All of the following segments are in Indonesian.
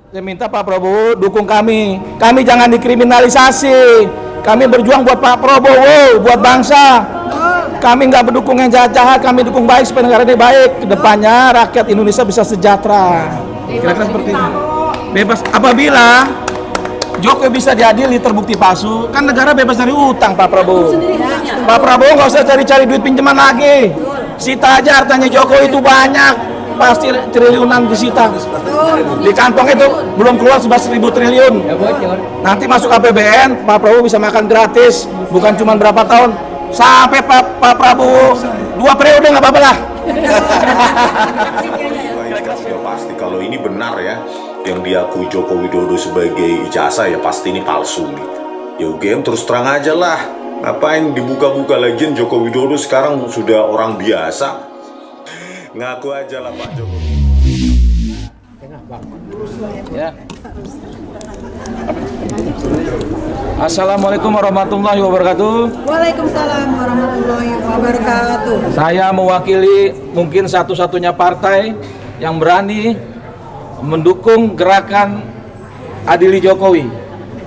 Saya minta Pak Prabowo dukung kami. Kami jangan dikriminalisasi. Kami berjuang buat Pak Prabowo, buat bangsa. Kami nggak mendukung yang jahat-jahat, kami dukung baik supaya negara ini baik. Kedepannya rakyat Indonesia bisa sejahtera. Kira-kira seperti itu. Bebas apabila Jokowi bisa diadili terbukti palsu, kan negara bebas dari utang Pak Prabowo. Pak Prabowo nggak usah cari-cari duit pinjaman lagi. Sita aja hartanya Jokowi itu banyak, pasti triliunan disita. Di kantong itu belum keluar 11.000 triliun. Nanti masuk APBN, Pak Prabowo bisa makan gratis, bukan cuma berapa tahun. Sampai Pak Prabowo 2 periode nggak apa-apa lah. Ya pasti kalau ini benar ya, yang diakui Joko Widodo sebagai ijazah ya pasti ini palsu nih. Ya UGM terus terang aja lah, ngapain dibuka-buka lagi? Joko Widodo sekarang sudah orang biasa, ngaku aja lah Pak Joko. Ya. Assalamualaikum warahmatullahi wabarakatuh. Waalaikumsalam warahmatullahi wabarakatuh. Saya mewakili mungkin satu-satunya partai yang berani mendukung gerakan Adili Jokowi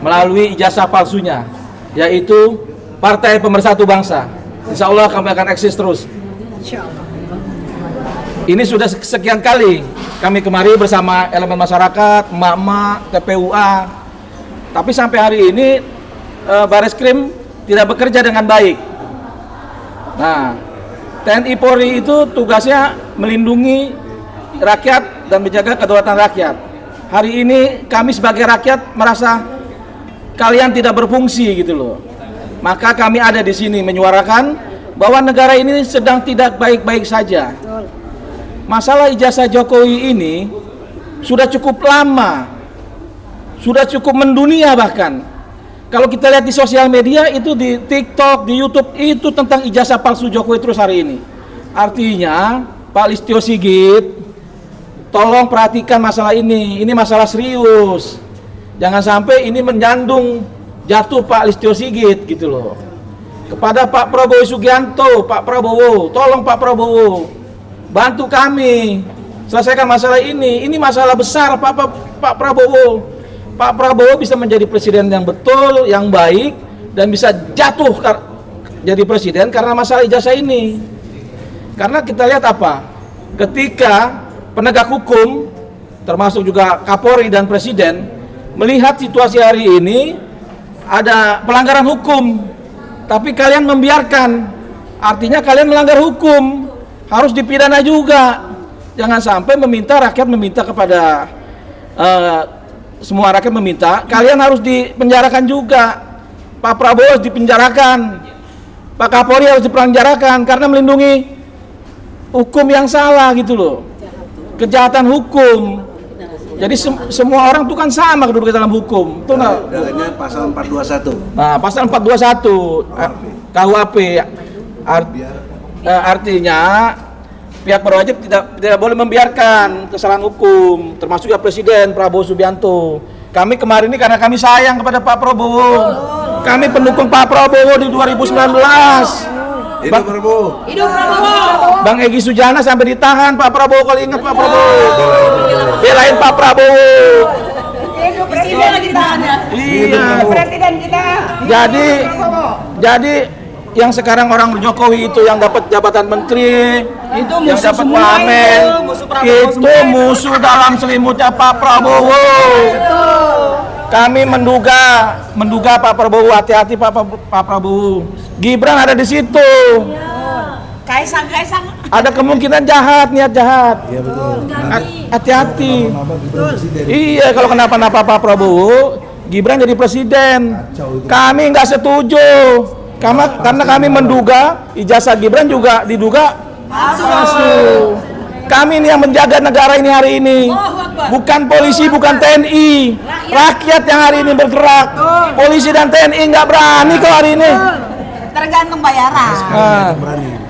melalui ijazah palsunya, yaitu Partai Pemersatu Bangsa. Insya Allah kami akan eksis terus. Ini sudah sekian kali kami kemari bersama elemen masyarakat, emak-emak, TPUA. Tapi sampai hari ini Bareskrim tidak bekerja dengan baik. Nah, TNI Polri itu tugasnya melindungi rakyat dan menjaga kedaulatan rakyat. Hari ini kami sebagai rakyat merasa kalian tidak berfungsi gitu loh. Maka kami ada di sini menyuarakan bahwa negara ini sedang tidak baik-baik saja. Masalah ijazah Jokowi ini sudah cukup lama, sudah cukup mendunia bahkan. Kalau kita lihat di sosial media itu, di TikTok, di YouTube, itu tentang ijazah palsu Jokowi terus hari ini. Artinya Pak Listio Sigit, tolong perhatikan masalah ini masalah serius. Jangan sampai ini menyandung jatuh Pak Listio Sigit gitu loh. Kepada Pak Prabowo Subianto, Pak Prabowo, tolong Pak Prabowo bantu kami selesaikan masalah ini masalah besar Pak Prabowo. Pak Prabowo bisa menjadi presiden yang betul, yang baik, dan bisa jatuh jadi presiden karena masalah ijazah ini. Karena kita lihat apa? Ketika penegak hukum, termasuk juga Kapolri dan Presiden, melihat situasi hari ini, ada pelanggaran hukum, tapi kalian membiarkan, artinya kalian melanggar hukum, harus dipidana juga. Jangan sampai rakyat meminta kepada semua rakyat meminta, kalian harus dipenjarakan juga. Pak Prabowo harus dipenjarakan, Pak Kapolri harus dipenjarakan karena melindungi hukum yang salah gitu loh, kejahatan hukum. Jadi semua orang itu kan sama kedudukan dalam hukum. Itu dalilnya pasal 421. Nah, pasal 421 KUHP artinya pihak berwajib tidak boleh membiarkan kesalahan hukum, termasuk ya Presiden Prabowo Subianto. Kami kemarin ini karena kami sayang kepada Pak Prabowo. Kami pendukung Pak Prabowo di 2019. Hidup Prabowo. Hidup Prabowo. Bang Egy Sujana sampai ditahan Pak Prabowo, kalau ingat Pak Prabowo. Belain Pak Prabowo. Hidup Presiden lagi ditahan ya. Iya. Presiden kita. Jadi yang sekarang orang Jokowi itu yang dapat jabatan menteri, Itu yang musuh dapat semua wamen, itu musuh dalam selimutnya Pak Prabowo. Kami menduga Pak Prabowo, hati-hati Pak Prabowo. Gibran ada di situ. Kaisang. Ada kemungkinan jahat, niat jahat. Iya betul. Hati-hati. Betul. Iya, kalau kenapa-napa Pak Prabowo, Gibran jadi presiden. Kami nggak setuju. Karena kami menduga ijazah Gibran juga diduga palsu. Kami ini yang menjaga negara ini hari ini, bukan polisi, bukan TNI. Rakyat yang hari ini bergerak. Polisi dan TNI nggak berani kok hari ini. Tergantung bayaran. Nah,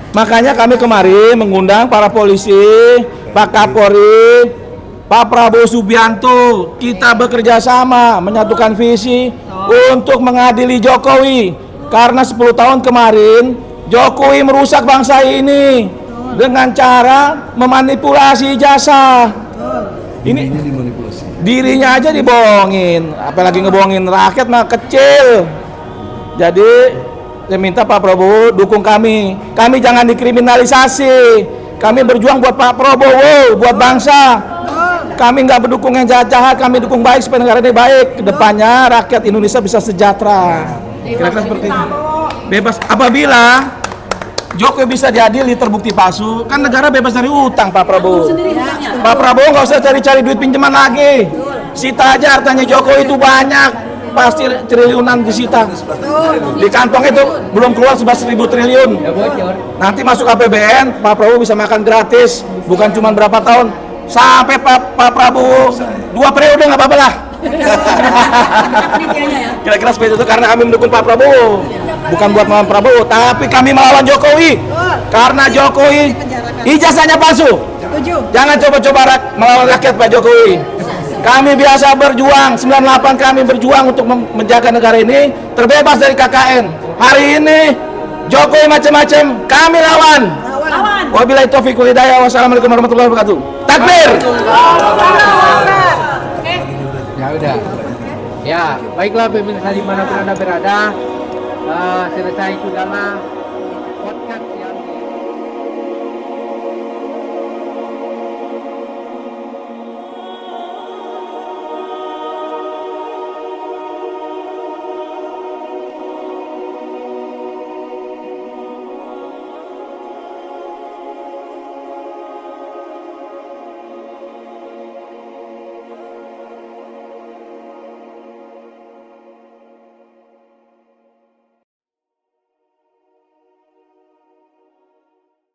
makanya kami kemarin mengundang para polisi, Pak Kapolri, Pak Prabowo Subianto. Kita bekerja sama menyatukan visi untuk mengadili Jokowi. Karena 10 tahun kemarin Jokowi merusak bangsa dengan cara memanipulasi ijazah. Ini dimanipulasi. Dirinya aja dibohongin, apalagi ngebohongin rakyat mah kecil. Jadi saya minta Pak Prabowo dukung kami. Kami jangan dikriminalisasi. Kami berjuang buat Pak Prabowo, buat bangsa. Kami nggak berdukung yang jahat-jahat, kami dukung baik supaya negara ini baik. Kedepannya rakyat Indonesia bisa sejahtera. Kira-kira seperti itu. Bebas apabila Jokowi bisa diadili terbukti palsu, kan negara bebas dari utang Pak Prabowo. Pak Prabowo nggak usah cari-cari duit pinjaman lagi. Sita aja hartanya Jokowi itu banyak, pasti triliunan disita. Di kantong itu belum keluar 11.000 triliun. Nanti masuk APBN, Pak Prabowo bisa makan gratis, bukan cuma berapa tahun, sampai Pak Prabowo 2 periode nggak apa-apa lah. Kira-kira seperti itu, karena kami mendukung Pak Prabowo, bukan buat melawan Prabowo, tapi kami melawan Jokowi karena Jokowi ijazahnya palsu. Jangan coba-coba melawan rakyat Pak Jokowi. Kami biasa berjuang, 98 kami berjuang untuk menjaga negara ini terbebas dari KKN. Hari ini Jokowi macam-macam, kami lawan. Wabillahi taufiq wal hidayah. Wassalamualaikum warahmatullahi wabarakatuh. Takbir. Ya udah. Ya, baiklah pemirsa dimanapun Anda berada, selesai sudahlah